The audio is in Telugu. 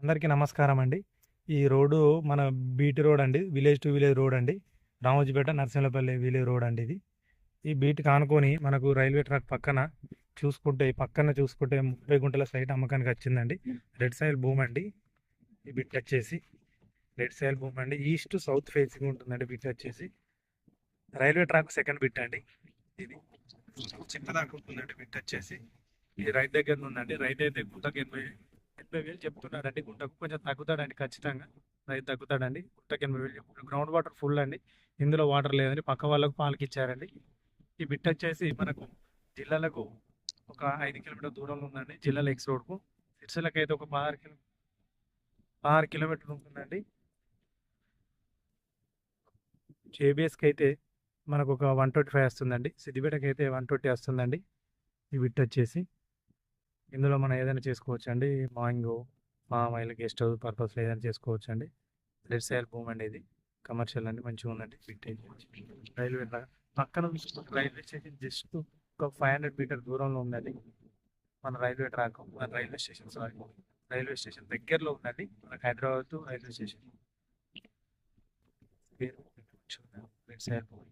అందరికీ నమస్కారం అండి. ఈ రోడ్డు మన బీటీ రోడ్ అండి. విలేజ్ టు విలేజ్ రోడ్ అండి. రామోజీపేట నరసింహపల్లి విలేజ్ రోడ్ అండి ఇది. ఈ బీట్‌కి ఆనుకొని మనకు రైల్వే ట్రాక్ పక్కన చూసుకుంటే 30 గుంటల సైట్ అమ్మకానికి వచ్చిందండి. రెడ్ సాయిల్ భూమి అండి. ఈ బిట్ వచ్చేసి రెడ్ సాయిల్ భూమి అండి. ఈస్ట్ సౌత్ ఫేసింగ్ ఉంటుందండి బిట్ వచ్చేసి. రైల్వే ట్రాక్ సెకండ్ బిట్ అండి ఇది. చిన్నదాకా ఉంటుందండి బిట్ వచ్చేసి. ఇది రైట్ దగ్గర ఉందండి. రైట్ అయితే గుంటకి 80,000 చెప్తున్నాడండి. గుంటకు కొంచెం తగ్గుతాడండి ఖచ్చితంగా. రైతు తగ్గుతాడండి. గుంటకి 80,000 చెప్తున్నాడు. గ్రౌండ్ వాటర్ ఫుల్ అండి. ఇందులో వాటర్ లేదండి. పక్క వాళ్ళకు పాలకి ఇచ్చారండి. ఈ బిట్ వచ్చేసి మనకు జిల్లాలకు ఒక 5 కిలోమీటర్ దూరంలో ఉందండి. జిల్లాల ఎక్స్ రోడ్కు. సిరిసిల్లకి అయితే ఒక 16 కిలోమీటర్లు ఉంటుందండి. జేబీఎస్కి అయితే మనకు ఒక 125 వస్తుందండి. సిద్దిపేటకి అయితే 120 వస్తుందండి. ఈ బిట్ వచ్చేసి ఇందులో మనం ఏదైనా చేసుకోవచ్చు అండి. పామ్ ఆయిల్ గెస్ట్ హౌస్ పర్పస్లో ఏదైనా చేసుకోవచ్చు అండి. రెడ్ సాయిల్ భూమి అండి ఇది. కమర్షియల్ అండి, మంచిగా ఉందండి. రైల్వే పక్కన రైల్వే స్టేషన్ జస్ట్ ఒక 500 మీటర్ దూరంలో ఉందండి. మన రైల్వే స్టేషన్ రైల్వే స్టేషన్ దగ్గరలో ఉందండి. మనకు హైదరాబాద్ టు రైల్వే స్టేషన్ పేరు రెడ్ సాయిల్ భూమి.